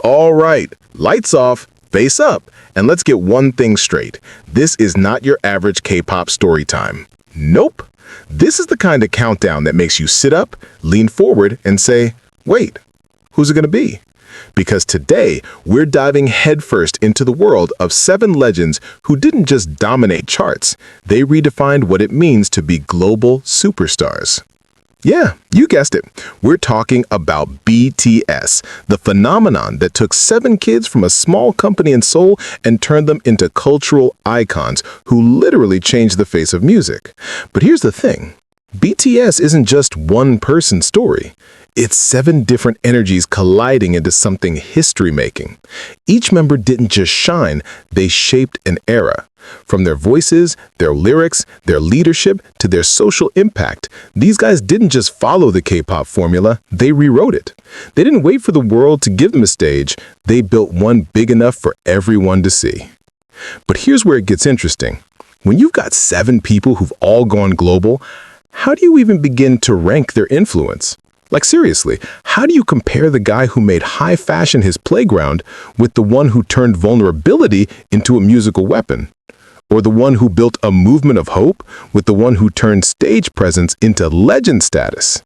All right, lights off, face up, and let's get one thing straight. This is not your average K-pop story time. Nope. This is the kind of countdown that makes you sit up, lean forward, and say, wait, who's it gonna be? Because today, we're diving headfirst into the world of 7 legends who didn't just dominate charts, they redefined what it means to be global superstars. Yeah, you guessed it. We're talking about BTS, the phenomenon that took 7 kids from a small company in Seoul and turned them into cultural icons who literally changed the face of music. But here's the thing. BTS isn't just one person's story. It's 7 different energies colliding into something history-making. Each member didn't just shine, they shaped an era. From their voices, their lyrics, their leadership, to their social impact, these guys didn't just follow the K-pop formula, they rewrote it. They didn't wait for the world to give them a stage, they built one big enough for everyone to see. But here's where it gets interesting. When you've got 7 people who've all gone global, how do you even begin to rank their influence? Like seriously, how do you compare the guy who made high fashion his playground with the one who turned vulnerability into a musical weapon? Or the one who built a movement of hope with the one who turned stage presence into legend status?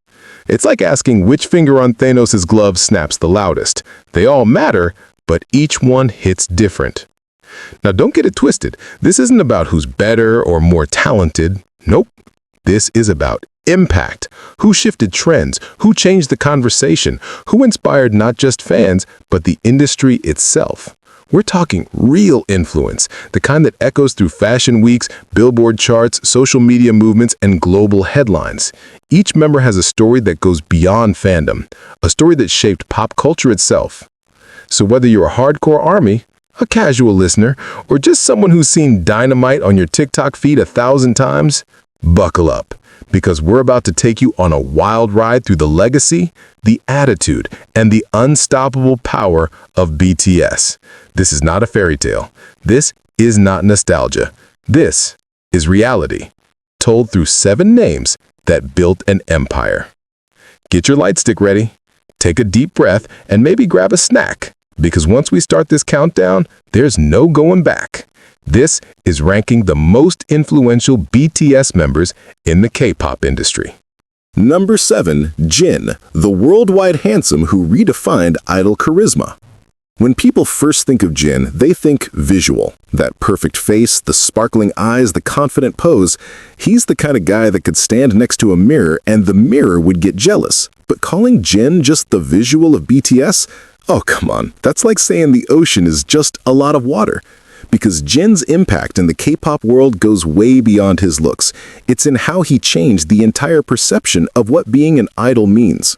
It's like asking which finger on Thanos' glove snaps the loudest. They all matter, but each one hits different. Now don't get it twisted. This isn't about who's better or more talented. Nope. This is about impact. Who shifted trends? Who changed the conversation? Who inspired not just fans, but the industry itself? We're talking real influence, the kind that echoes through fashion weeks, Billboard charts, social media movements, and global headlines. Each member has a story that goes beyond fandom, a story that shaped pop culture itself. So whether you're a hardcore ARMY, a casual listener, or just someone who's seen Dynamite on your TikTok feed 1,000 times, buckle up, because we're about to take you on a wild ride through the legacy, the attitude, and the unstoppable power of BTS. This is not a fairy tale. This is not nostalgia. This is reality, told through 7 names that built an empire. Get your light stick ready, take a deep breath, and maybe grab a snack, because once we start this countdown, there's no going back. This is ranking the most influential BTS members in the K-pop industry. Number 7. Jin, the worldwide handsome who redefined idol charisma. When people first think of Jin, they think visual. That perfect face, the sparkling eyes, the confident pose. He's the kind of guy that could stand next to a mirror and the mirror would get jealous. But calling Jin just the visual of BTS? Oh, come on. That's like saying the ocean is just a lot of water. Because Jin's impact in the K-pop world goes way beyond his looks. It's in how he changed the entire perception of what being an idol means.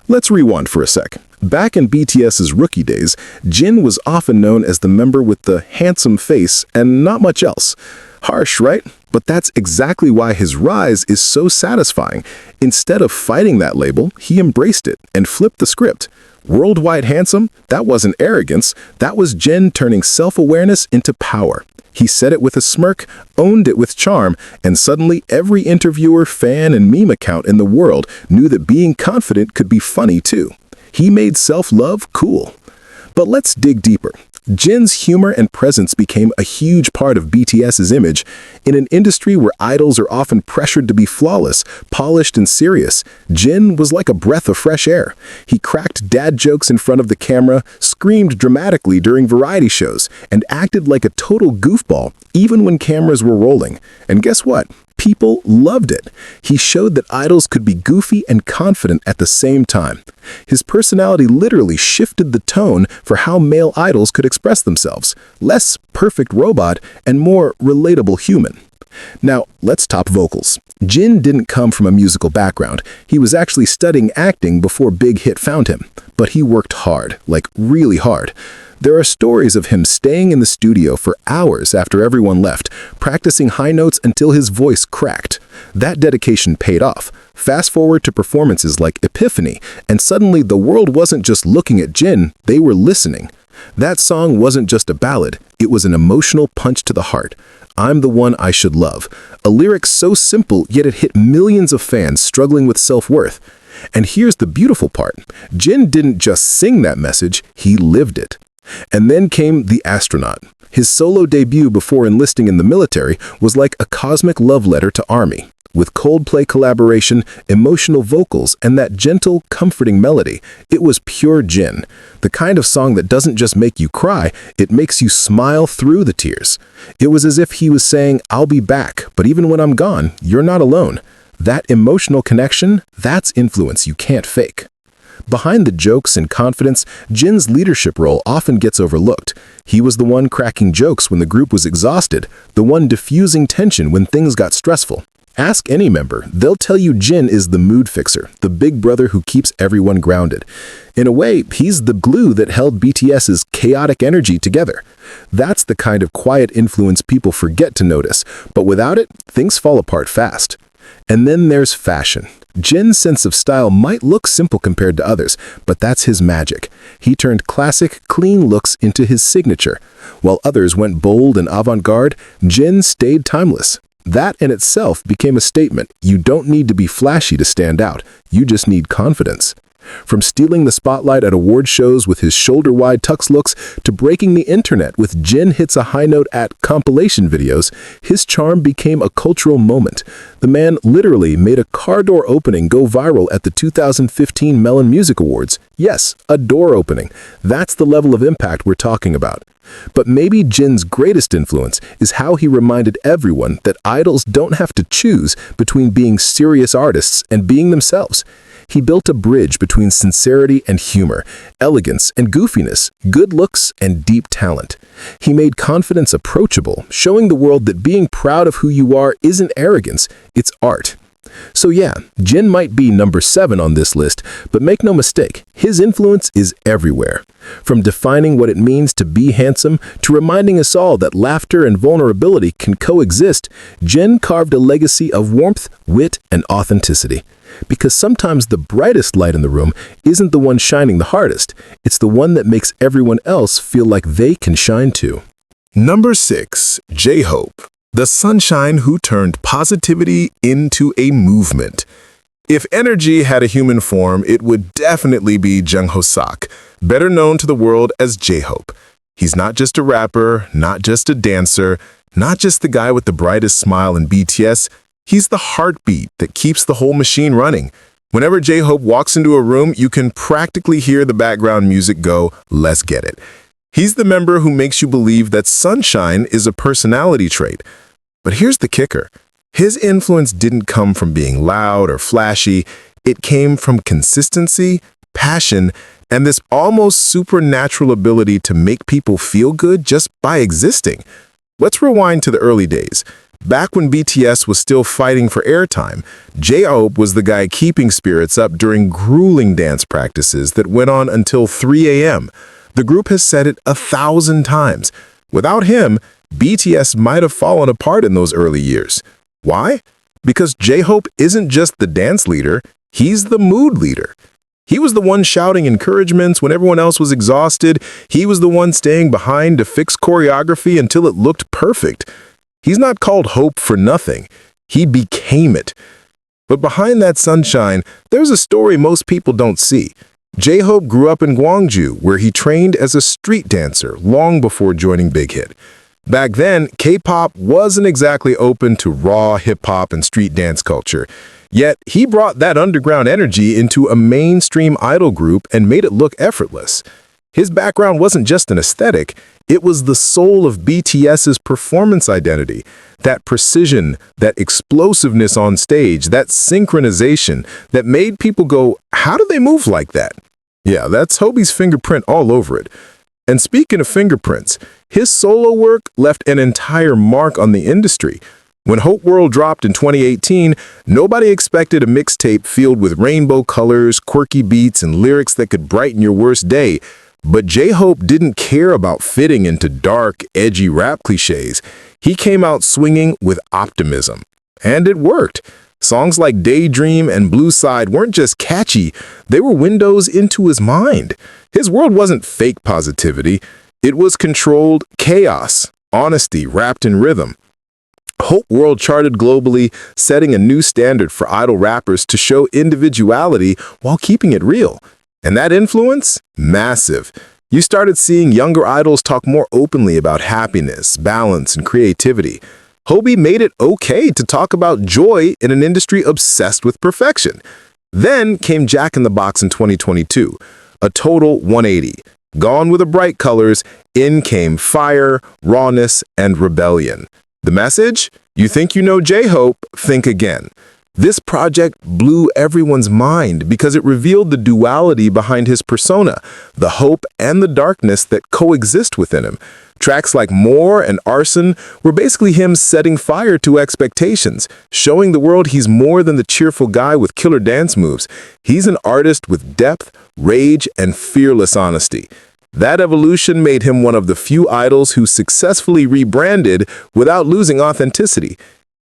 Let's rewind for a sec. Back in BTS's rookie days, Jin was often known as the member with the handsome face and not much else. Harsh, right? But that's exactly why his rise is so satisfying. Instead of fighting that label, he embraced it and flipped the script. Worldwide handsome? That wasn't arrogance. That was Jin turning self-awareness into power. He said it with a smirk, owned it with charm, and suddenly every interviewer, fan, and meme account in the world knew that being confident could be funny too. He made self-love cool. But let's dig deeper. Jin's humor and presence became a huge part of BTS's image. In an industry where idols are often pressured to be flawless, polished, and serious, Jin was like a breath of fresh air. He cracked dad jokes in front of the camera, screamed dramatically during variety shows, and acted like a total goofball, even when cameras were rolling. And guess what? People loved it. He showed that idols could be goofy and confident at the same time. His personality literally shifted the tone for how male idols could express themselves. Less perfect robot and more relatable human. Now, let's top vocals. Jin didn't come from a musical background. He was actually studying acting before Big Hit found him. But he worked hard, like really hard. There are stories of him staying in the studio for hours after everyone left, practicing high notes until his voice cracked. That dedication paid off. Fast forward to performances like Epiphany, and suddenly the world wasn't just looking at Jin, they were listening. That song wasn't just a ballad, it was an emotional punch to the heart. I'm the one I should love. A lyric so simple, yet it hit millions of fans struggling with self-worth. And here's the beautiful part. Jin didn't just sing that message, he lived it. And then came The Astronaut. His solo debut before enlisting in the military was like a cosmic love letter to ARMY. With Coldplay collaboration, emotional vocals, and that gentle, comforting melody, it was pure Jin. The kind of song that doesn't just make you cry, it makes you smile through the tears. It was as if he was saying, "I'll be back, but even when I'm gone, you're not alone." That emotional connection, that's influence you can't fake. Behind the jokes and confidence, Jin's leadership role often gets overlooked. He was the one cracking jokes when the group was exhausted, the one diffusing tension when things got stressful. Ask any member, they'll tell you Jin is the mood fixer, the big brother who keeps everyone grounded. In a way, he's the glue that held BTS's chaotic energy together. That's the kind of quiet influence people forget to notice, but without it, things fall apart fast. And then there's fashion. Jin's sense of style might look simple compared to others, but that's his magic. He turned classic, clean looks into his signature. While others went bold and avant-garde, Jin stayed timeless. That in itself became a statement. You don't need to be flashy to stand out. You just need confidence. From stealing the spotlight at award shows with his shoulder-wide tux looks to breaking the internet with Jin hits a high note at compilation videos, his charm became a cultural moment. The man literally made a car door opening go viral at the 2015 Melon Music Awards. Yes, a door opening. That's the level of impact we're talking about. But maybe Jin's greatest influence is how he reminded everyone that idols don't have to choose between being serious artists and being themselves. He built a bridge between sincerity and humor, elegance and goofiness, good looks and deep talent. He made confidence approachable, showing the world that being proud of who you are isn't arrogance, it's art. So yeah, Jin might be number 7 on this list, but make no mistake, his influence is everywhere. From defining what it means to be handsome to reminding us all that laughter and vulnerability can coexist, Jin carved a legacy of warmth, wit, and authenticity. Because sometimes the brightest light in the room isn't the one shining the hardest, it's the one that makes everyone else feel like they can shine too. Number 6, J-Hope, the sunshine who turned positivity into a movement. If energy had a human form, it would definitely be Jungkook, better known to the world as J-Hope. He's not just a rapper, not just a dancer, not just the guy with the brightest smile in BTS, he's the heartbeat that keeps the whole machine running. Whenever J-Hope walks into a room, you can practically hear the background music go, "Let's get it." He's the member who makes you believe that sunshine is a personality trait. But here's the kicker. His influence didn't come from being loud or flashy. It came from consistency, passion, and this almost supernatural ability to make people feel good just by existing. Let's rewind to the early days. Back when BTS was still fighting for airtime, J-Hope was the guy keeping spirits up during grueling dance practices that went on until 3 a.m. The group has said it 1,000 times. Without him, BTS might have fallen apart in those early years. Why? Because J-Hope isn't just the dance leader, he's the mood leader. He was the one shouting encouragements when everyone else was exhausted. He was the one staying behind to fix choreography until it looked perfect. He's not called Hope for nothing. He became it. But behind that sunshine, there's a story most people don't see. J-Hope grew up in Gwangju, where he trained as a street dancer long before joining Big Hit. Back then, K-pop wasn't exactly open to raw hip-hop and street dance culture. Yet, he brought that underground energy into a mainstream idol group and made it look effortless. His background wasn't just an aesthetic, it was the soul of BTS's performance identity. That precision, that explosiveness on stage, that synchronization that made people go, how do they move like that? Yeah, that's Hobie's fingerprint all over it. And speaking of fingerprints, his solo work left an entire mark on the industry. When Hope World dropped in 2018, nobody expected a mixtape filled with rainbow colors, quirky beats, and lyrics that could brighten your worst day. But J-Hope didn't care about fitting into dark, edgy rap cliches. He came out swinging with optimism. And it worked. Songs like Daydream and Blue Side weren't just catchy, they were windows into his mind. His world wasn't fake positivity. It was controlled chaos, honesty wrapped in rhythm. Hope World charted globally, setting a new standard for idol rappers to show individuality while keeping it real. And that influence? Massive. You started seeing younger idols talk more openly about happiness, balance, and creativity. Hobie made it okay to talk about joy in an industry obsessed with perfection. Then came Jack in the Box in 2022, a total 180. Gone with the bright colors, in came fire, rawness, and rebellion. The message? You think you know J-Hope? Think again. This project blew everyone's mind because it revealed the duality behind his persona, the hope and the darkness that coexist within him. Tracks like More and Arson were basically him setting fire to expectations, showing the world he's more than the cheerful guy with killer dance moves. He's an artist with depth, rage, and fearless honesty. That evolution made him one of the few idols who successfully rebranded without losing authenticity.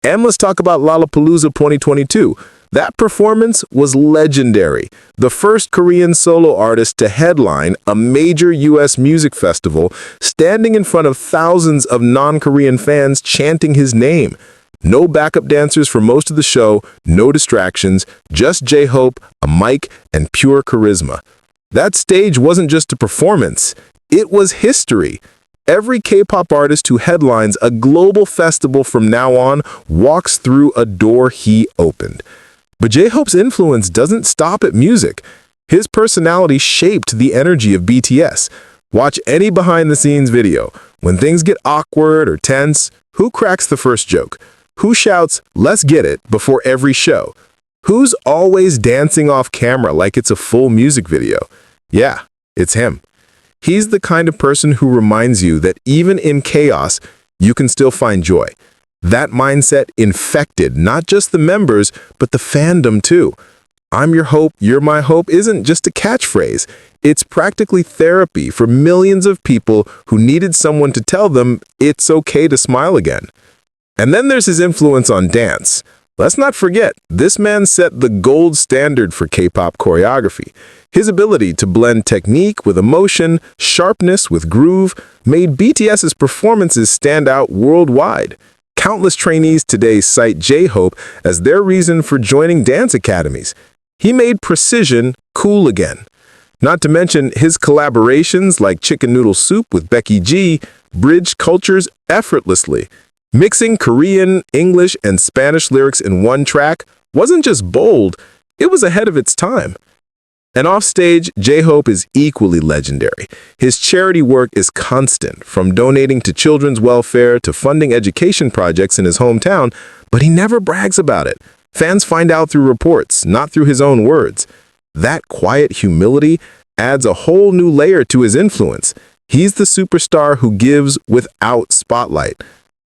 And let's talk about Lollapalooza 2022. That performance was legendary. The first Korean solo artist to headline a major U.S. music festival, standing in front of thousands of non-Korean fans chanting his name. No backup dancers for most of the show, no distractions, just J-Hope, a mic, and pure charisma. That stage wasn't just a performance, it was history. Every K-pop artist who headlines a global festival from now on walks through a door he opened. But J-Hope's influence doesn't stop at music. His personality shaped the energy of BTS. Watch any behind-the-scenes video. When things get awkward or tense, who cracks the first joke? Who shouts, "Let's get it," before every show? Who's always dancing off camera like it's a full music video? Yeah, it's him. He's the kind of person who reminds you that even in chaos, you can still find joy. That mindset infected not just the members, but the fandom too. "I'm your hope, you're my hope" isn't just a catchphrase. It's practically therapy for millions of people who needed someone to tell them it's okay to smile again. And then there's his influence on dance. Let's not forget, this man set the gold standard for K-pop choreography. His ability to blend technique with emotion, sharpness with groove, made BTS's performances stand out worldwide. Countless trainees today cite J-Hope as their reason for joining dance academies. He made precision cool again. Not to mention his collaborations like Chicken Noodle Soup with Becky G bridged cultures effortlessly. Mixing Korean, English, and Spanish lyrics in one track wasn't just bold, it was ahead of its time. And offstage, J-Hope is equally legendary. His charity work is constant, from donating to children's welfare to funding education projects in his hometown, but he never brags about it. Fans find out through reports, not through his own words. That quiet humility adds a whole new layer to his influence. He's the superstar who gives without spotlight.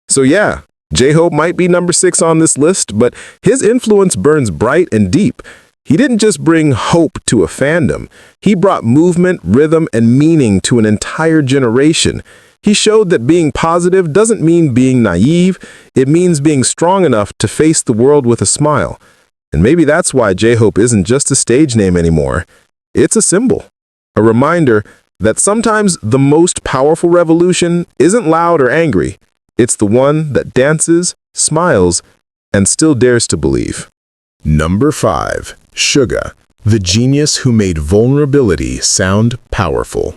So yeah, J-Hope might be number 6 on this list, but his influence burns bright and deep. He didn't just bring hope to a fandom. He brought movement, rhythm, and meaning to an entire generation. He showed that being positive doesn't mean being naive. It means being strong enough to face the world with a smile. And maybe that's why J-Hope isn't just a stage name anymore. It's a symbol, a reminder that sometimes the most powerful revolution isn't loud or angry. It's the one that dances, smiles, and still dares to believe. Number 5. Suga, the genius who made vulnerability sound powerful.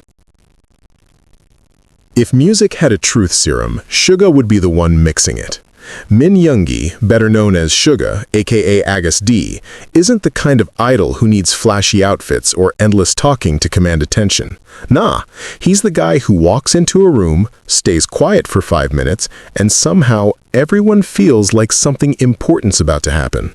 If music had a truth serum, Suga would be the one mixing it. Min Yoongi, better known as Suga, aka Agus D, isn't the kind of idol who needs flashy outfits or endless talking to command attention. Nah, he's the guy who walks into a room, stays quiet for 5 minutes, and somehow everyone feels like something important's about to happen.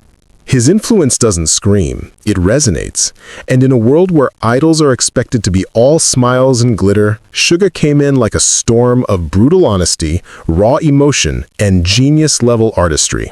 His influence doesn't scream, it resonates. And in a world where idols are expected to be all smiles and glitter, Suga came in like a storm of brutal honesty, raw emotion, and genius-level artistry.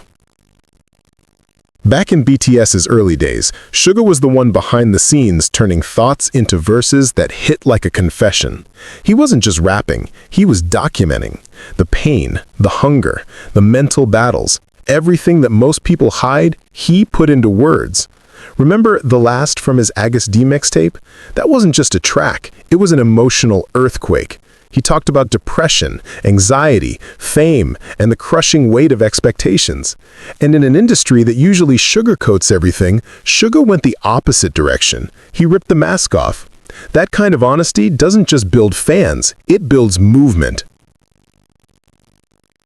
Back in BTS's early days, Suga was the one behind the scenes turning thoughts into verses that hit like a confession. He wasn't just rapping, he was documenting the pain, the hunger, the mental battles. Everything that most people hide, he put into words. Remember The Last from his Agus D mixtape? That wasn't just a track, it was an emotional earthquake. He talked about depression, anxiety, fame, and the crushing weight of expectations. And in an industry that usually sugarcoats everything, Suga went the opposite direction. He ripped the mask off. That kind of honesty doesn't just build fans, it builds movement.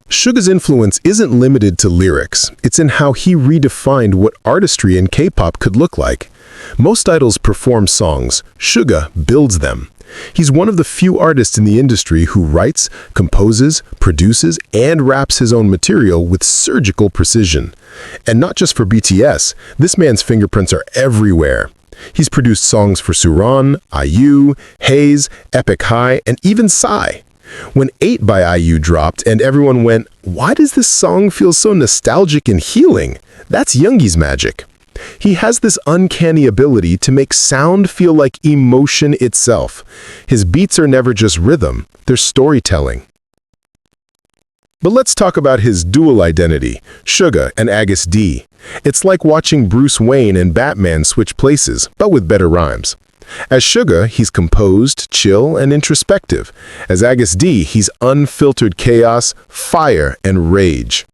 Suga's influence isn't limited to lyrics. It's in how he redefined what artistry in K-pop could look like. Most idols perform songs. Suga builds them. He's one of the few artists in the industry who writes, composes, produces, and raps his own material with surgical precision. And not just for BTS, this man's fingerprints are everywhere. He's produced songs for Suran, IU, Haze, Epic High, and even Psy. When 8 by IU dropped and everyone went, "Why does this song feel so nostalgic and healing?" That's Yoongi's magic. He has this uncanny ability to make sound feel like emotion itself. His beats are never just rhythm, they're storytelling. But let's talk about his dual identity, Suga and Agus D. It's like watching Bruce Wayne and Batman switch places, but with better rhymes. As Suga, he's composed, chill, and introspective. As Agus D, he's unfiltered chaos, fire, and rage.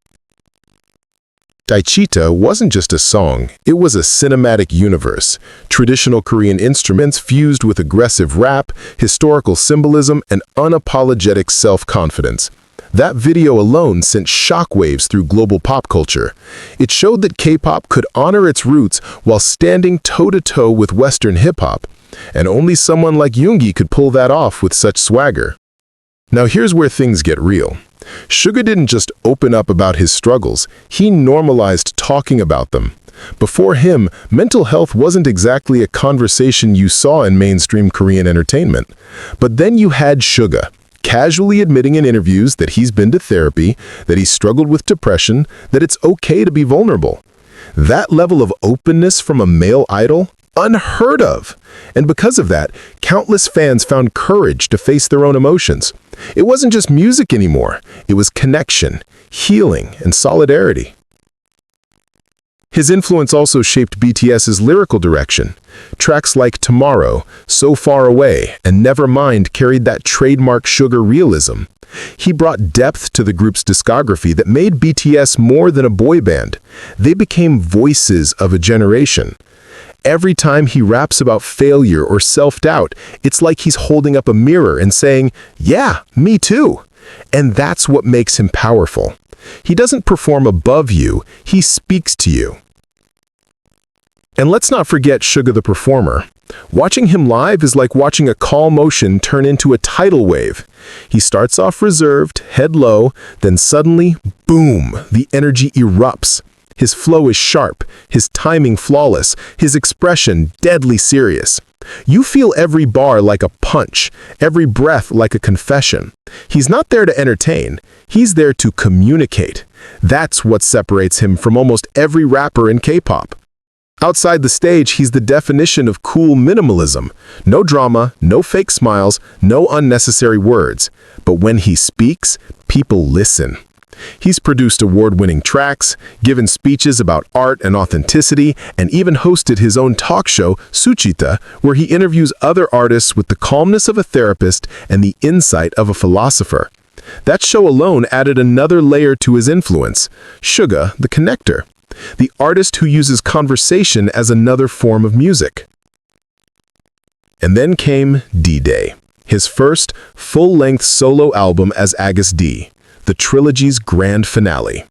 Daechita wasn't just a song, it was a cinematic universe. Traditional Korean instruments fused with aggressive rap, historical symbolism, and unapologetic self-confidence. That video alone sent shockwaves through global pop culture. It showed that K-pop could honor its roots while standing toe-to-toe with Western hip-hop. And only someone like Yoongi could pull that off with such swagger. Now here's where things get real. Suga didn't just open up about his struggles, he normalized talking about them. Before him, mental health wasn't exactly a conversation you saw in mainstream Korean entertainment. But then you had Suga, casually admitting in interviews that he's been to therapy, that he struggled with depression, that it's okay to be vulnerable. That level of openness from a male idol? Unheard of. And because of that, countless fans found courage to face their own emotions. It wasn't just music anymore. It was connection, healing, and solidarity. His influence also shaped BTS's lyrical direction. Tracks like Tomorrow, So Far Away, and Nevermind carried that trademark Suga realism. He brought depth to the group's discography that made BTS more than a boy band. They became voices of a generation. Every time he raps about failure or self-doubt, it's like he's holding up a mirror and saying, "Yeah, me too." And that's what makes him powerful. He doesn't perform above you, he speaks to you. And let's not forget Suga the performer. Watching him live is like watching a calm ocean turn into a tidal wave. He starts off reserved, head low, then suddenly, boom, the energy erupts. His flow is sharp, his timing flawless, his expression deadly serious. You feel every bar like a punch, every breath like a confession. He's not there to entertain, he's there to communicate. That's what separates him from almost every rapper in K-pop. Outside the stage, he's the definition of cool minimalism. No drama, no fake smiles, no unnecessary words. But when he speaks, people listen. He's produced award-winning tracks, given speeches about art and authenticity, and even hosted his own talk show, Suchita, where he interviews other artists with the calmness of a therapist and the insight of a philosopher. That show alone added another layer to his influence, Suga the Connector, the artist who uses conversation as another form of music. And then came D-Day, his first full-length solo album as Agus D, the trilogy's grand finale.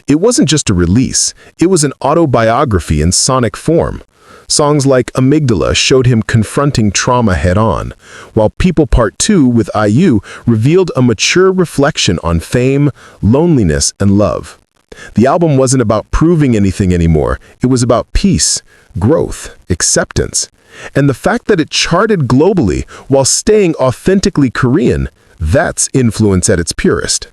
It wasn't just a release, it was an autobiography in sonic form. Songs like Amygdala showed him confronting trauma head-on, while People Part 2 with IU revealed a mature reflection on fame, loneliness, and love. The album wasn't about proving anything anymore, it was about peace, growth, acceptance. And the fact that it charted globally while staying authentically Korean, that's influence at its purest.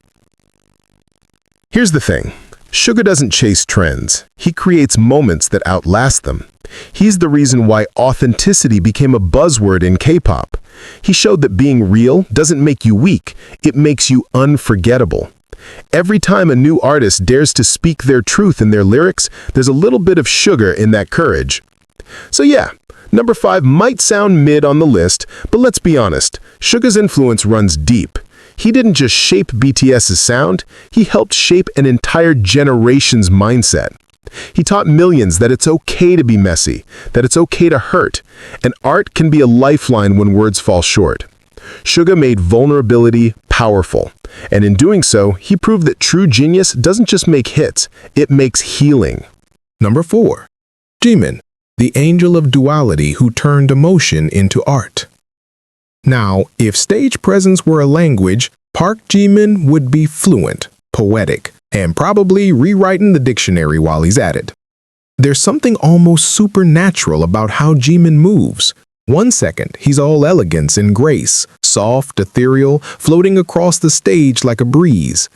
Here's the thing, Suga doesn't chase trends, he creates moments that outlast them. He's the reason why authenticity became a buzzword in K-pop. He showed that being real doesn't make you weak, it makes you unforgettable. Every time a new artist dares to speak their truth in their lyrics, there's a little bit of Suga in that courage. So yeah, Number 5 might sound mid on the list, but let's be honest, Suga's influence runs deep. He didn't just shape BTS's sound, he helped shape an entire generation's mindset. He taught millions that it's okay to be messy, that it's okay to hurt, and art can be a lifeline when words fall short. Suga made vulnerability powerful, and in doing so, he proved that true genius doesn't just make hits, it makes healing. Number 4. Jimin, the angel of duality who turned emotion into art. Now, if stage presence were a language, Park Jimin would be fluent, poetic, and probably rewriting the dictionary while he's at it. There's something almost supernatural about how Jimin moves. 1 second, he's all elegance and grace, soft, ethereal, floating across the stage like a breeze.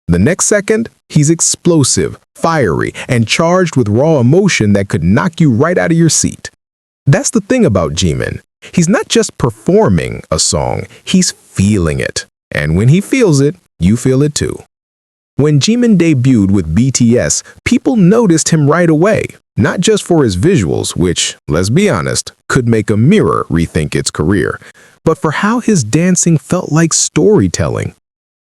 The next second, he's explosive, fiery, and charged with raw emotion that could knock you right out of your seat. That's the thing about Jimin. He's not just performing a song, he's feeling it. And when he feels it, you feel it too. When Jimin debuted with BTS, people noticed him right away, not just for his visuals, which, let's be honest, could make a mirror rethink its career, but for how his dancing felt like storytelling.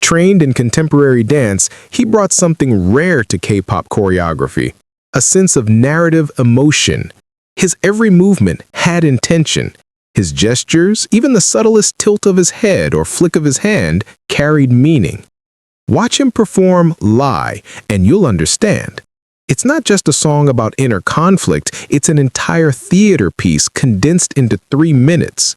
Trained in contemporary dance, he brought something rare to K-pop choreography, a sense of narrative emotion. His every movement had intention. His gestures, even the subtlest tilt of his head or flick of his hand, carried meaning. Watch him perform Lie, and you'll understand. It's not just a song about inner conflict, it's an entire theater piece condensed into 3 minutes.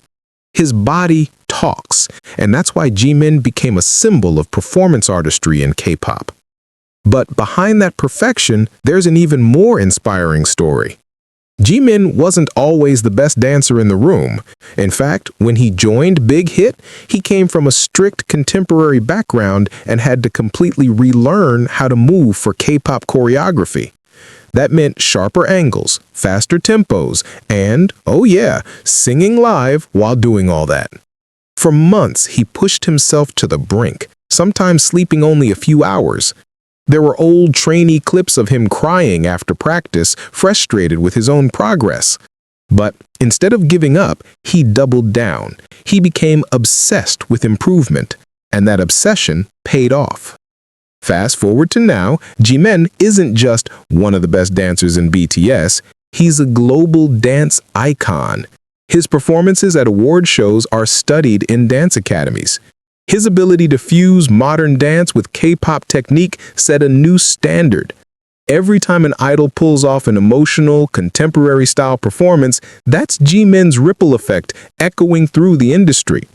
His body talks, and that's why Jimin became a symbol of performance artistry in K-pop. But behind that perfection, there's an even more inspiring story. Jimin wasn't always the best dancer in the room. In fact, when he joined Big Hit, he came from a strict contemporary background and had to completely relearn how to move for K-pop choreography. That meant sharper angles, faster tempos, and, oh yeah, singing live while doing all that. For months, he pushed himself to the brink, sometimes sleeping only a few hours. There were old trainee clips of him crying after practice, frustrated with his own progress. But instead of giving up, he doubled down. He became obsessed with improvement, and that obsession paid off. Fast forward to now, Jimin isn't just one of the best dancers in BTS, he's a global dance icon. His performances at award shows are studied in dance academies. His ability to fuse modern dance with K-pop technique set a new standard. Every time an idol pulls off an emotional, contemporary-style performance, that's Jimin's ripple effect echoing through the industry.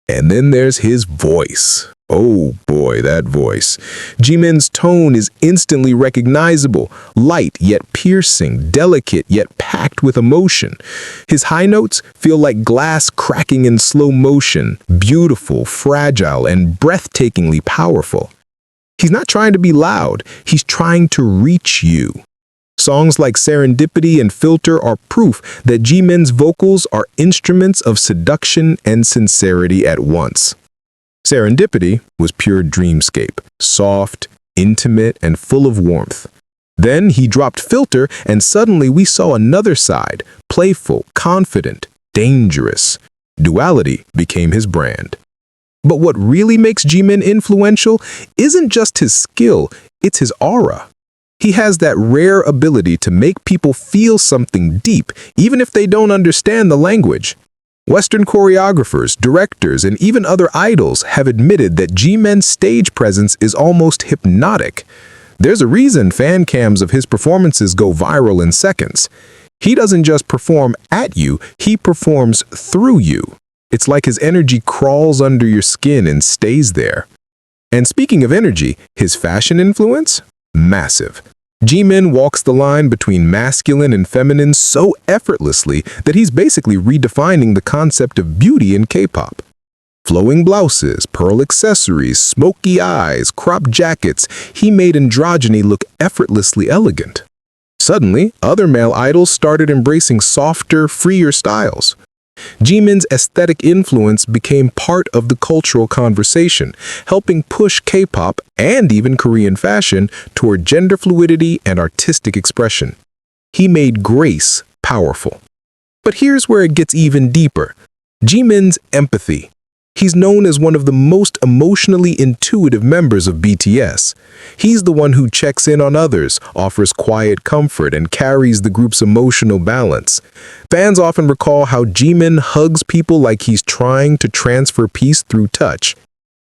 And then there's his voice. Oh boy, that voice. Jimin's tone is instantly recognizable, light yet piercing, delicate yet packed with emotion. His high notes feel like glass cracking in slow motion, beautiful, fragile, and breathtakingly powerful. He's not trying to be loud, he's trying to reach you. Songs like Serendipity and Filter are proof that Jimin's vocals are instruments of seduction and sincerity at once. Serendipity was pure dreamscape, soft, intimate, and full of warmth. Then he dropped Filter, and suddenly we saw another side, playful, confident, dangerous. Duality became his brand. But what really makes Jimin influential isn't just his skill, it's his aura. He has that rare ability to make people feel something deep, even if they don't understand the language. Western choreographers, directors, and even other idols have admitted that Jimin's stage presence is almost hypnotic. There's a reason fan cams of his performances go viral in seconds. He doesn't just perform at you, he performs through you. It's like his energy crawls under your skin and stays there. And speaking of energy, his fashion influence? Massive. Jimin walks the line between masculine and feminine so effortlessly that he's basically redefining the concept of beauty in K-pop. Flowing blouses, pearl accessories, smoky eyes, cropped jackets, he made androgyny look effortlessly elegant. Suddenly, other male idols started embracing softer, freer styles. Jimin's aesthetic influence became part of the cultural conversation, helping push K-pop and even Korean fashion toward gender fluidity and artistic expression. He made grace powerful. But here's where it gets even deeper. Jimin's empathy. He's known as one of the most emotionally intuitive members of BTS. He's the one who checks in on others, offers quiet comfort, and carries the group's emotional balance. Fans often recall how Jimin hugs people like he's trying to transfer peace through touch.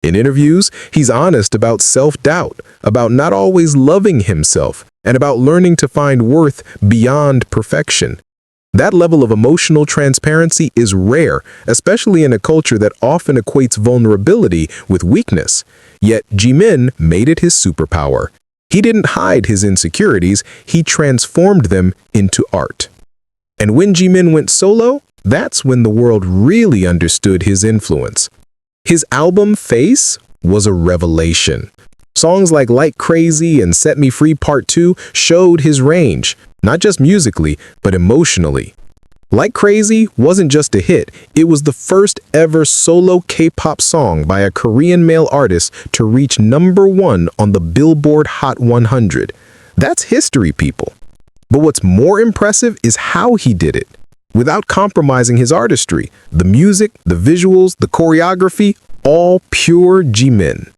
In interviews, he's honest about self-doubt, about not always loving himself, and about learning to find worth beyond perfection. That level of emotional transparency is rare, especially in a culture that often equates vulnerability with weakness. Yet Jimin made it his superpower. He didn't hide his insecurities, he transformed them into art. And when Jimin went solo, that's when the world really understood his influence. His album Face was a revelation. Songs like Crazy and Set Me Free Part 2 showed his range, not just musically, but emotionally. Like Crazy wasn't just a hit, it was the first ever solo K-pop song by a Korean male artist to reach #1 on the Billboard Hot 100. That's history, people. But what's more impressive is how he did it. Without compromising his artistry, the music, the visuals, the choreography, all pure Jimin.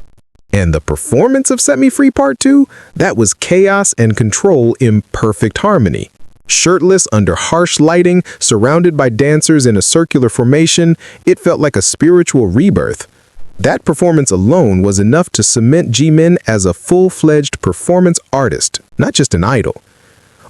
And the performance of Set Me Free Part 2, that was chaos and control in perfect harmony. Shirtless under harsh lighting, surrounded by dancers in a circular formation, it felt like a spiritual rebirth. That performance alone was enough to cement Jimin as a full-fledged performance artist, not just an idol.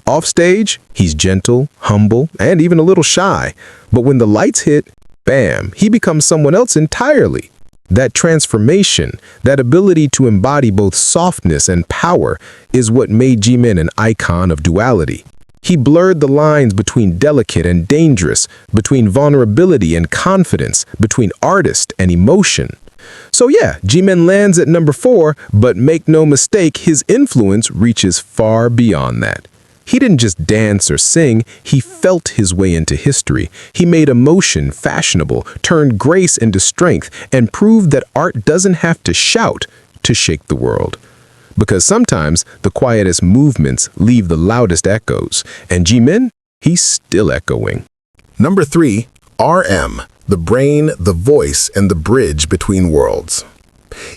Offstage, he's gentle, humble, and even a little shy. But when the lights hit, bam, he becomes someone else entirely. That transformation, that ability to embody both softness and power, is what made Jimin an icon of duality. He blurred the lines between delicate and dangerous, between vulnerability and confidence, between artist and emotion. So yeah, Jimin lands at #4, but make no mistake, his influence reaches far beyond that. He didn't just dance or sing, he felt his way into history. He made emotion fashionable, turned grace into strength, and proved that art doesn't have to shout to shake the world. Because sometimes the quietest movements leave the loudest echoes, and Jimin, he's still echoing. #3, RM, the brain, the voice, and the bridge between worlds.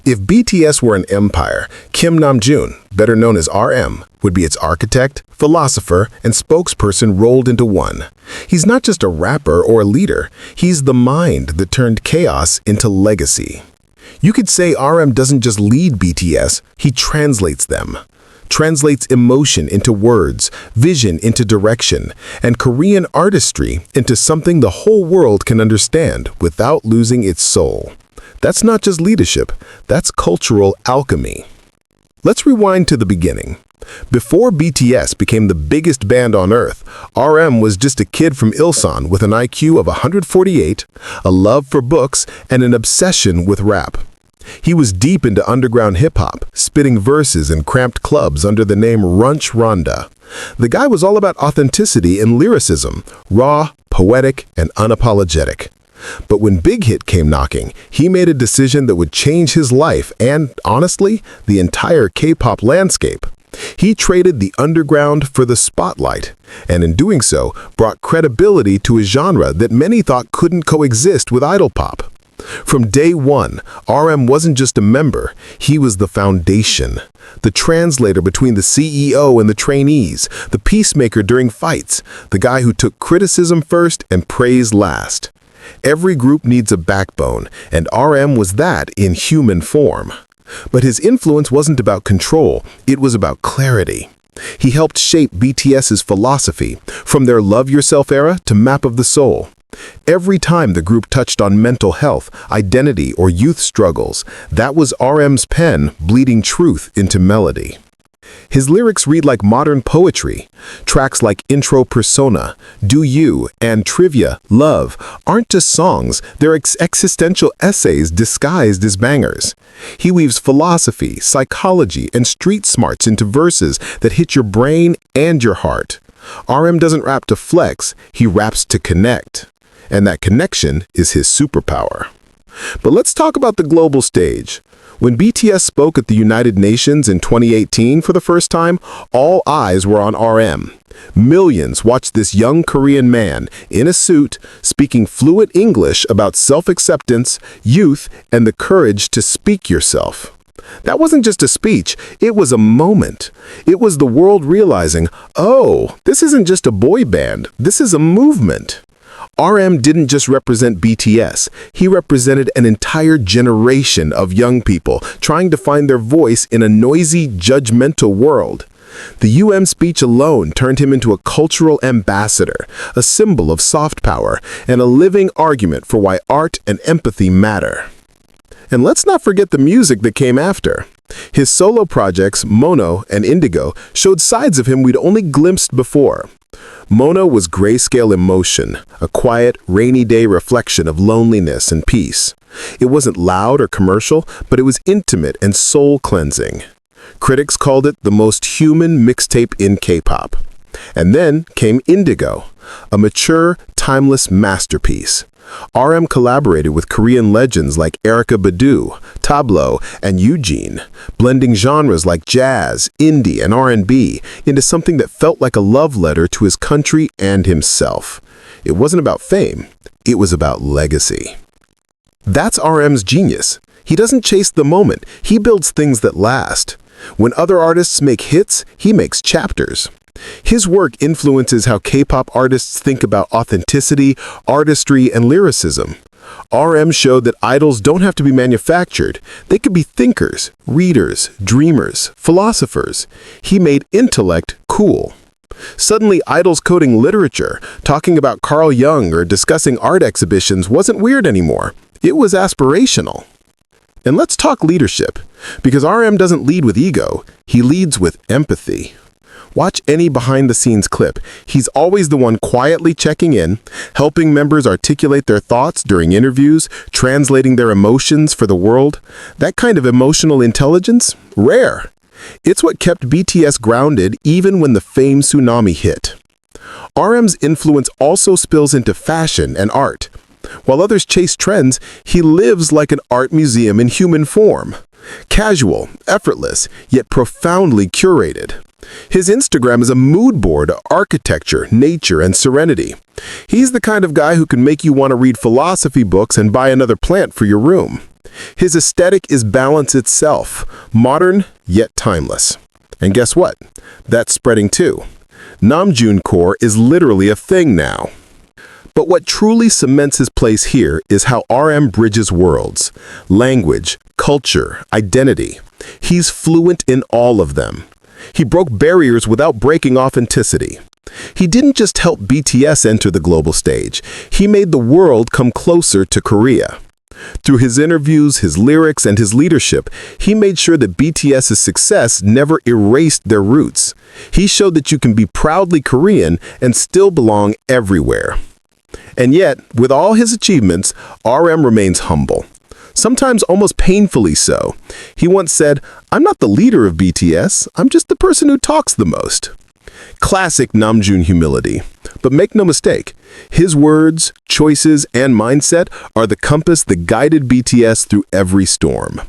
If BTS were an empire, Kim Namjoon, better known as RM, would be its architect, philosopher, and spokesperson rolled into one. He's not just a rapper or a leader, he's the mind that turned chaos into legacy. You could say RM doesn't just lead BTS, he translates them. Translates emotion into words, vision into direction, and Korean artistry into something the whole world can understand without losing its soul. That's not just leadership, that's cultural alchemy. Let's rewind to the beginning. Before BTS became the biggest band on earth, RM was just a kid from Ilsan with an IQ of 148, a love for books, and an obsession with rap. He was deep into underground hip-hop, spitting verses in cramped clubs under the name Runch Ronda. The guy was all about authenticity and lyricism, raw, poetic, and unapologetic. But when Big Hit came knocking, he made a decision that would change his life and, honestly, the entire K-pop landscape. He traded the underground for the spotlight, and in doing so, brought credibility to a genre that many thought couldn't coexist with idol pop. From day one, RM wasn't just a member, he was the foundation. The translator between the CEO and the trainees, the peacemaker during fights, the guy who took criticism first and praise last. Every group needs a backbone, and RM was that in human form. But his influence wasn't about control, it was about clarity. He helped shape BTS's philosophy, from their Love Yourself era to Map of the Soul. Every time the group touched on mental health, identity, or youth struggles, that was RM's pen bleeding truth into melody. His lyrics read like modern poetry. Tracks like Intro Persona, Do You, and Trivia, Love aren't just songs, they're existential essays disguised as bangers. He weaves philosophy, psychology, and street smarts into verses that hit your brain and your heart. RM doesn't rap to flex, he raps to connect. And that connection is his superpower. But let's talk about the global stage. When BTS spoke at the United Nations in 2018 for the first time, all eyes were on RM. Millions watched this young Korean man in a suit speaking fluent English about self-acceptance, youth, and the courage to speak yourself. That wasn't just a speech, it was a moment. It was the world realizing, oh, this isn't just a boy band, this is a movement. RM didn't just represent BTS, he represented an entire generation of young people trying to find their voice in a noisy, judgmental world. The speech alone turned him into a cultural ambassador, a symbol of soft power, and a living argument for why art and empathy matter. And let's not forget the music that came after. His solo projects, Mono and Indigo, showed sides of him we'd only glimpsed before. Mono was grayscale emotion, a quiet, rainy day reflection of loneliness and peace. It wasn't loud or commercial, but it was intimate and soul-cleansing. Critics called it the most human mixtape in K-pop. And then came Indigo, a mature, timeless masterpiece. RM collaborated with Korean legends like Erykah Badu, Tableau, and Eugene, blending genres like jazz, indie, and R&B into something that felt like a love letter to his country and himself. It wasn't about fame, it was about legacy. That's RM's genius. He doesn't chase the moment, he builds things that last. When other artists make hits, he makes chapters. His work influences how K-pop artists think about authenticity, artistry, and lyricism. RM showed that idols don't have to be manufactured. They could be thinkers, readers, dreamers, philosophers. He made intellect cool. Suddenly, idols coding literature, talking about Carl Jung, or discussing art exhibitions wasn't weird anymore. It was aspirational. And let's talk leadership, because RM doesn't lead with ego, he leads with empathy. Watch any behind-the-scenes clip. He's always the one quietly checking in, helping members articulate their thoughts during interviews, translating their emotions for the world. That kind of emotional intelligence? Rare. It's what kept BTS grounded even when the fame tsunami hit. RM's influence also spills into fashion and art. While others chase trends, he lives like an art museum in human form. Casual, effortless, yet profoundly curated. His Instagram is a mood board of architecture, nature, and serenity. He's the kind of guy who can make you want to read philosophy books and buy another plant for your room. His aesthetic is balance itself, modern yet timeless. And guess what? That's spreading too. Namjooncore is literally a thing now. But what truly cements his place here is how RM bridges worlds, language, culture, identity. He's fluent in all of them. He broke barriers without breaking authenticity. He didn't just help BTS enter the global stage, he made the world come closer to Korea. Through his interviews, his lyrics, and his leadership, he made sure that BTS's success never erased their roots. He showed that you can be proudly Korean and still belong everywhere. And yet, with all his achievements, RM remains humble. Sometimes almost painfully so. He once said, "I'm not the leader of BTS, I'm just the person who talks the most." Classic Namjoon humility. But make no mistake, his words, choices, and mindset are the compass that guided BTS through every storm.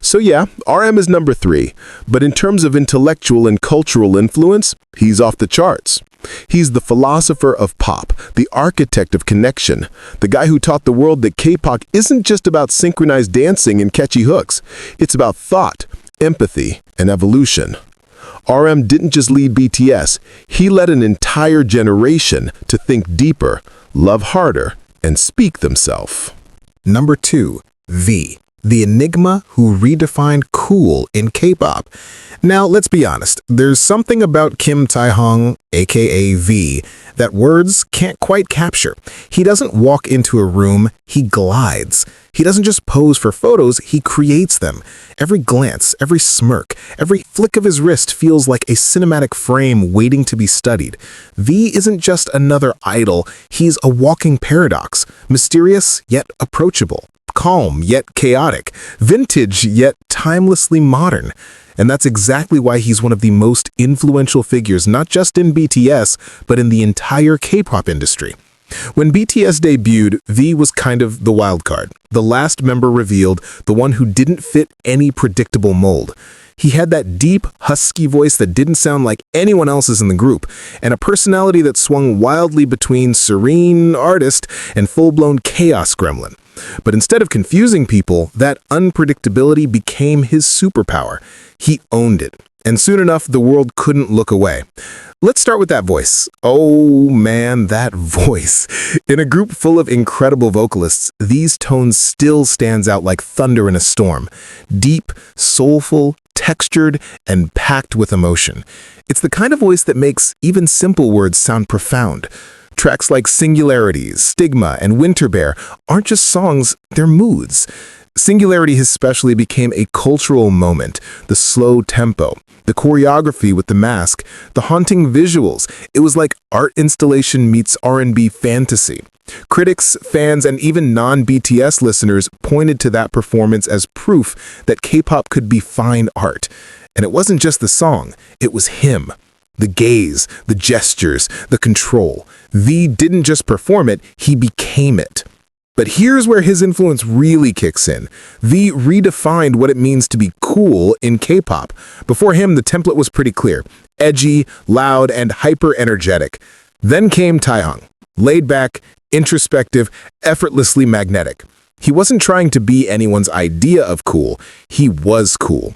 So yeah, RM is number 3, but in terms of intellectual and cultural influence, he's off the charts. He's the philosopher of pop, the architect of connection, the guy who taught the world that K-pop isn't just about synchronized dancing and catchy hooks. It's about thought, empathy, and evolution. RM didn't just lead BTS, he led an entire generation to think deeper, love harder, and speak themselves. Number 2, V, the enigma who redefined cool in K-pop. Now, let's be honest, there's something about Kim Taehyung, aka V, that words can't quite capture. He doesn't walk into a room, he glides. He doesn't just pose for photos, he creates them. Every glance, every smirk, every flick of his wrist feels like a cinematic frame waiting to be studied. V isn't just another idol, he's a walking paradox, mysterious yet approachable, calm yet chaotic, vintage yet timelessly modern. And that's exactly why he's one of the most influential figures not just in BTS, but in the entire K-pop industry. When BTS debuted, V was kind of the wild card, the last member revealed, the one who didn't fit any predictable mold. He had that deep, husky voice that didn't sound like anyone else's in the group, and a personality that swung wildly between serene artist and full-blown chaos gremlin. But instead of confusing people, that unpredictability became his superpower. He owned it, and soon enough, the world couldn't look away. Let's start with that voice. Oh man, that voice. In a group full of incredible vocalists, these tones still stands out like thunder in a storm. Deep, soulful, textured, and packed with emotion. It's the kind of voice that makes even simple words sound profound. Tracks like Singularities, Stigma, and Winter Bear aren't just songs, they're moods. Singularity especially became a cultural moment. The slow tempo, the choreography with the mask, the haunting visuals. It was like art installation meets R&B fantasy. Critics, fans, and even non-BTS listeners pointed to that performance as proof that K-pop could be fine art. And it wasn't just the song, it was him. The gaze, the gestures, the control. V didn't just perform it, he became it. But here's where his influence really kicks in. V redefined what it means to be cool in K-pop. Before him, the template was pretty clear. Edgy, loud, and hyper-energetic. Then came Taehyung. Laid back, introspective, effortlessly magnetic. He wasn't trying to be anyone's idea of cool. He was cool.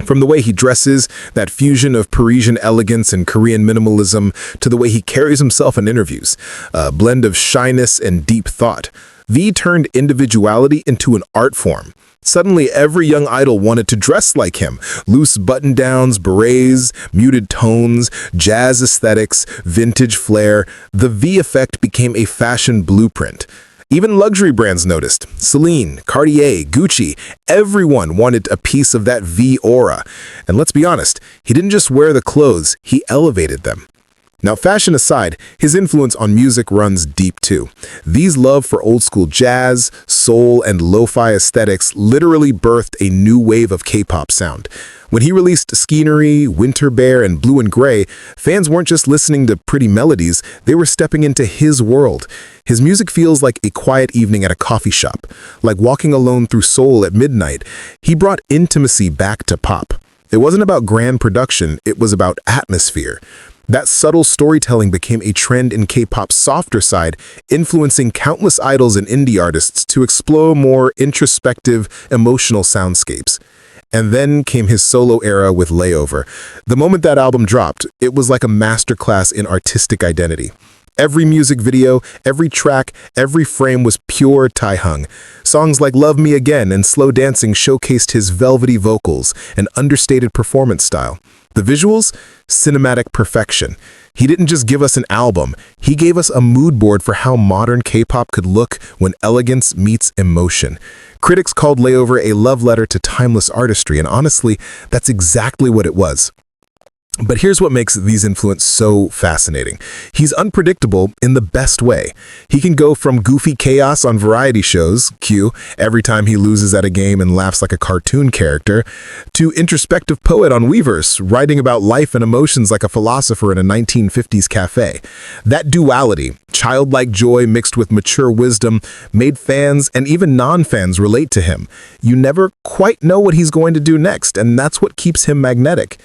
From the way he dresses, that fusion of Parisian elegance and Korean minimalism, to the way he carries himself in interviews, a blend of shyness and deep thought. V turned individuality into an art form. Suddenly, every young idol wanted to dress like him. Loose button-downs, berets, muted tones, jazz aesthetics, vintage flair. The V effect became a fashion blueprint. Even luxury brands noticed. Celine, Cartier, Gucci, everyone wanted a piece of that V aura. And let's be honest, he didn't just wear the clothes, he elevated them. Now, fashion aside, his influence on music runs deep too. V's love for old-school jazz, soul, and lo-fi aesthetics literally birthed a new wave of K-pop sound. When he released Scenery, Winter Bear, and Blue and Gray, fans weren't just listening to pretty melodies, they were stepping into his world. His music feels like a quiet evening at a coffee shop, like walking alone through Seoul at midnight. He brought intimacy back to pop. It wasn't about grand production, it was about atmosphere. That subtle storytelling became a trend in K-pop's softer side, influencing countless idols and indie artists to explore more introspective, emotional soundscapes. And then came his solo era with Layover. The moment that album dropped, it was like a masterclass in artistic identity. Every music video, every track, every frame was pure Taehyung. Songs like Love Me Again and Slow Dancing showcased his velvety vocals and understated performance style. The visuals? Cinematic perfection. He didn't just give us an album, he gave us a mood board for how modern K-pop could look when elegance meets emotion. Critics called Layover a love letter to timeless artistry, and honestly, that's exactly what it was. But here's what makes V's influence so fascinating. He's unpredictable in the best way. He can go from goofy chaos on variety shows, cue, every time he loses at a game and laughs like a cartoon character, to introspective poet on Weverse, writing about life and emotions like a philosopher in a 1950s cafe. That duality, childlike joy mixed with mature wisdom, made fans and even non-fans relate to him. You never quite know what he's going to do next, and that's what keeps him magnetic.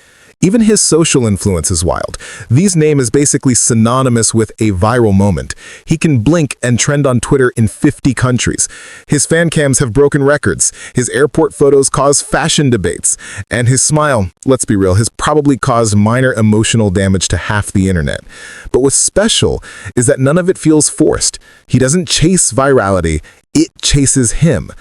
Even his social influence is wild. V's name is basically synonymous with a viral moment. He can blink and trend on Twitter in 50 countries. His fan cams have broken records. His airport photos cause fashion debates. And his smile, let's be real, has probably caused minor emotional damage to half the internet. But what's special is that none of it feels forced. He doesn't chase virality, it chases him.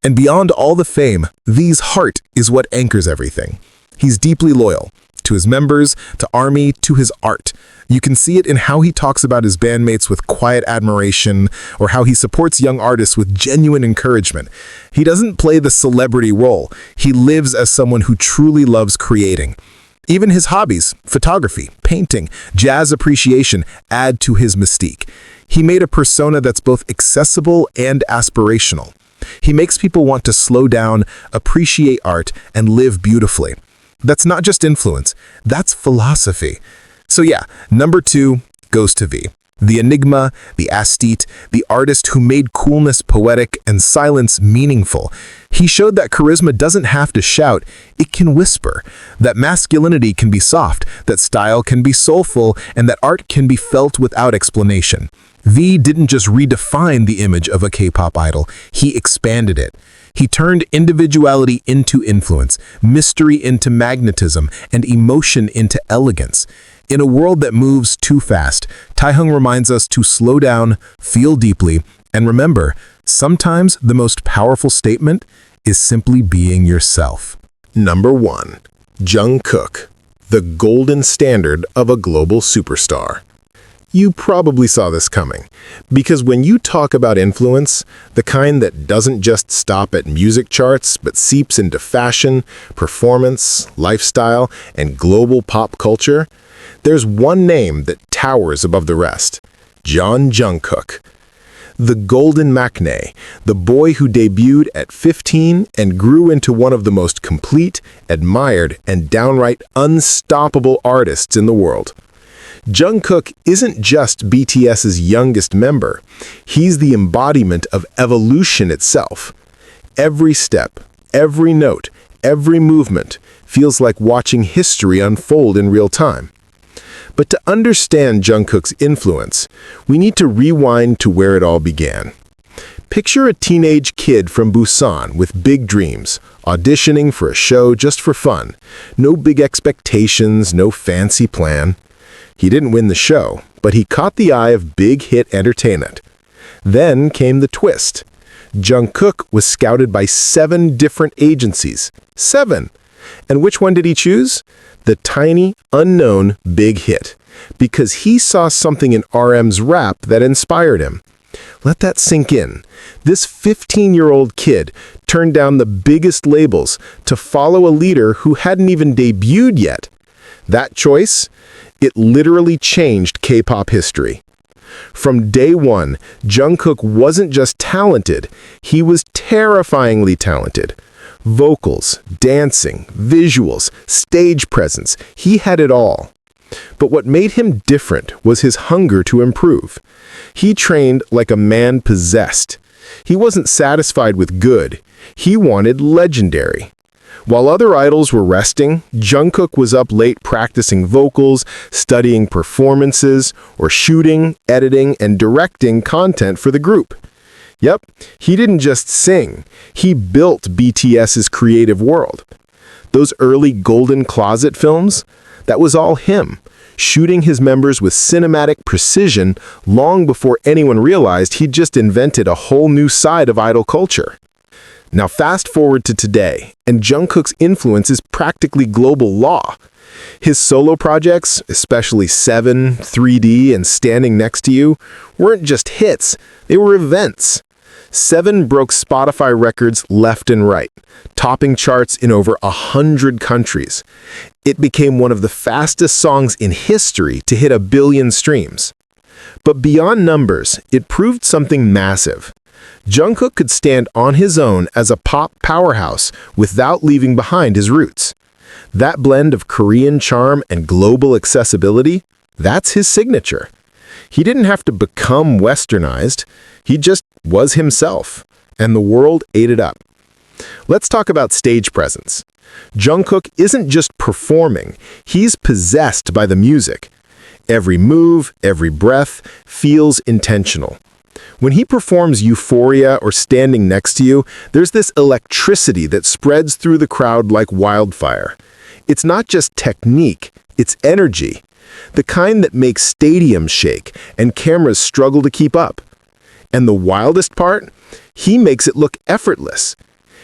And beyond all the fame, V's heart is what anchors everything. He's deeply loyal. To his members, to ARMY, to his art. You can see it in how he talks about his bandmates with quiet admiration, or how he supports young artists with genuine encouragement. He doesn't play the celebrity role. He lives as someone who truly loves creating. Even his hobbies, photography, painting, jazz appreciation, add to his mystique. He made a persona that's both accessible and aspirational. He makes people want to slow down, appreciate art, and live beautifully. That's not just influence, that's philosophy. So yeah, number 2 goes to V. The enigma, the aesthete, the artist who made coolness poetic and silence meaningful. He showed that charisma doesn't have to shout, it can whisper, that masculinity can be soft, that style can be soulful, and that art can be felt without explanation. V didn't just redefine the image of a K-pop idol, he expanded it. He turned individuality into influence, mystery into magnetism, and emotion into elegance. In a world that moves too fast, Taehyung reminds us to slow down, feel deeply, and remember, sometimes the most powerful statement is simply being yourself. Number 1. Jungkook, the golden standard of a global superstar. You probably saw this coming, because when you talk about influence, the kind that doesn't just stop at music charts but seeps into fashion, performance, lifestyle, and global pop culture, there's one name that towers above the rest: Jungkook. The golden maknae, the boy who debuted at 15 and grew into one of the most complete, admired, and downright unstoppable artists in the world. Jungkook isn't just BTS's youngest member, he's the embodiment of evolution itself. Every step, every note, every movement feels like watching history unfold in real time. But to understand Jungkook's influence, we need to rewind to where it all began. Picture a teenage kid from Busan with big dreams, auditioning for a show just for fun. No big expectations, no fancy plan. He didn't win the show, but he caught the eye of big hit entertainment. Then came the twist. Jungkook was scouted by 7 different agencies. 7! And which one did he choose? The tiny, unknown big hit, because he saw something in RM's rap that inspired him. Let that sink in. This 15-year-old kid turned down the biggest labels to follow a leader who hadn't even debuted yet. That choice? It literally changed K-pop history. From day one, Jungkook wasn't just talented, he was terrifyingly talented. Vocals, dancing, visuals, stage presence, he had it all. But what made him different was his hunger to improve. He trained like a man possessed. He wasn't satisfied with good, he wanted legendary. While other idols were resting, Jungkook was up late practicing vocals, studying performances, or shooting, editing, and directing content for the group. Yep, he didn't just sing, he built BTS's creative world. Those early Golden Closet films, that was all him, shooting his members with cinematic precision long before anyone realized he'd just invented a whole new side of idol culture. Now fast forward to today, and Jungkook's influence is practically global law. His solo projects, especially 7, 3D, and Standing Next to You, weren't just hits, they were events. 7 broke Spotify records left and right, topping charts in over 100 countries. It became one of the fastest songs in history to hit 1 billion streams. But beyond numbers, it proved something massive. Jungkook could stand on his own as a pop powerhouse without leaving behind his roots. That blend of Korean charm and global accessibility, that's his signature. He didn't have to become westernized, he just was himself, and the world ate it up. Let's talk about stage presence. Jungkook isn't just performing, he's possessed by the music. Every move, every breath feels intentional. When he performs Euphoria or Standing Next to You, there's this electricity that spreads through the crowd like wildfire. It's not just technique, it's energy. The kind that makes stadiums shake and cameras struggle to keep up. And the wildest part? He makes it look effortless.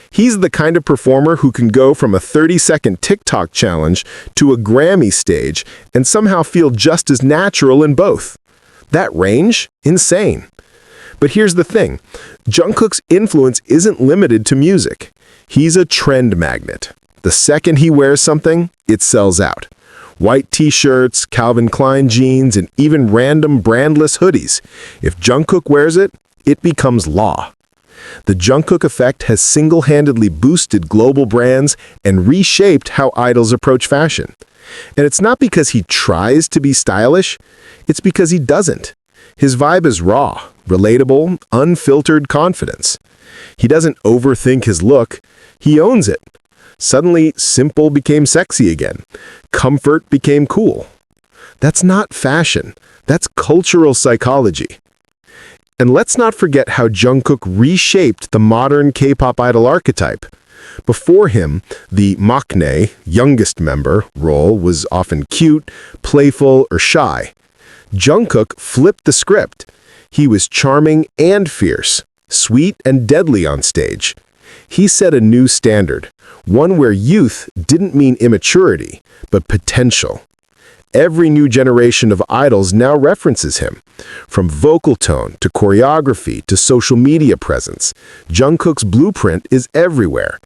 He's the kind of performer who can go from a 30-second TikTok challenge to a Grammy stage and somehow feel just as natural in both. That range? Insane. But here's the thing, Jungkook's influence isn't limited to music. He's a trend magnet. The second he wears something, it sells out. White t-shirts, Calvin Klein jeans, and even random brandless hoodies. If Jungkook wears it, it becomes law. The Jungkook effect has single-handedly boosted global brands and reshaped how idols approach fashion. And it's not because he tries to be stylish, it's because he doesn't. His vibe is raw, relatable, unfiltered confidence. He doesn't overthink his look, he owns it. Suddenly, simple became sexy again. Comfort became cool. That's not fashion, that's cultural psychology. And let's not forget how Jungkook reshaped the modern K-pop idol archetype. Before him, the maknae, youngest member, role was often cute, playful, or shy. Jungkook flipped the script. He was charming and fierce, sweet and deadly on stage. He set a new standard, one where youth didn't mean immaturity, but potential. Every new generation of idols now references him. From vocal tone to choreography to social media presence, Jungkook's blueprint is everywhere.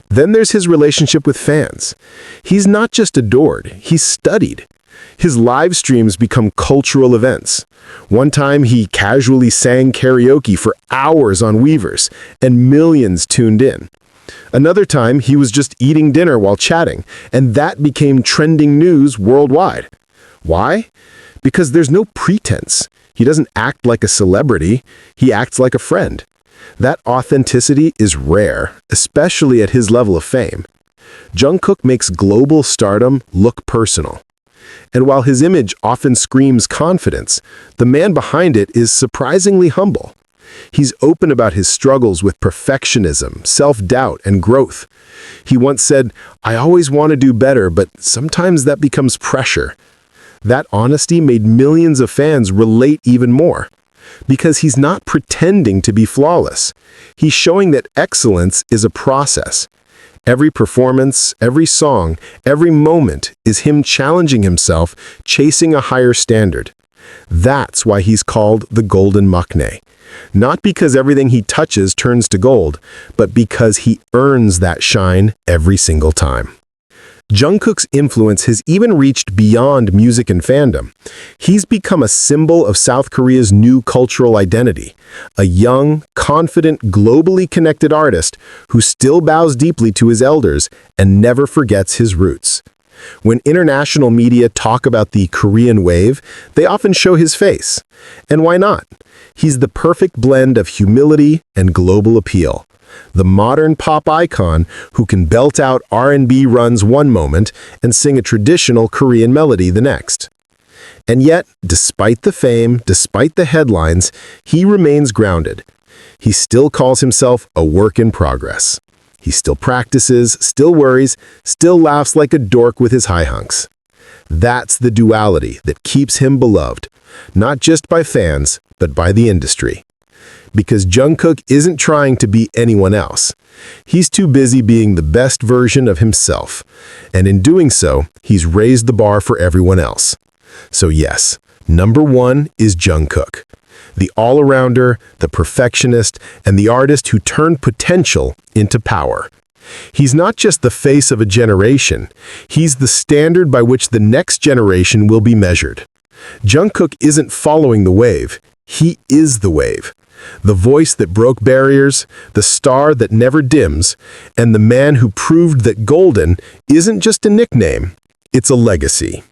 Then there's his relationship with fans. He's not just adored, he's studied. His live streams become cultural events. One time he casually sang karaoke for hours on Weavers, and millions tuned in. Another time he was just eating dinner while chatting, and that became trending news worldwide. Why? Because there's no pretense. He doesn't act like a celebrity, he acts like a friend. That authenticity is rare, especially at his level of fame. Jungkook makes global stardom look personal. And while his image often screams confidence, the man behind it is surprisingly humble. He's open about his struggles with perfectionism, self-doubt, and growth. He once said, "I always want to do better, but sometimes that becomes pressure." That honesty made millions of fans relate even more. Because he's not pretending to be flawless. He's showing that excellence is a process. Every performance, every song, every moment is him challenging himself, chasing a higher standard. That's why he's called the Golden Maknae. Not because everything he touches turns to gold, but because he earns that shine every single time. Jungkook's influence has even reached beyond music and fandom. He's become a symbol of South Korea's new cultural identity, a young, confident, globally connected artist who still bows deeply to his elders and never forgets his roots. When international media talk about the Korean wave, they often show his face. And why not? He's the perfect blend of humility and global appeal. The modern pop icon who can belt out R&B runs one moment and sing a traditional Korean melody the next. And yet, despite the fame, despite the headlines, he remains grounded. He still calls himself a work in progress. He still practices, still worries, still laughs like a dork with his high hunks. That's the duality that keeps him beloved, not just by fans, but by the industry. Because Jungkook isn't trying to be anyone else. He's too busy being the best version of himself. And in doing so, he's raised the bar for everyone else. So yes, number one is Jungkook. The all-arounder, the perfectionist, and the artist who turned potential into power. He's not just the face of a generation. He's the standard by which the next generation will be measured. Jungkook isn't following the wave. He is the wave. The voice that broke barriers, the star that never dims, and the man who proved that golden isn't just a nickname, it's a legacy.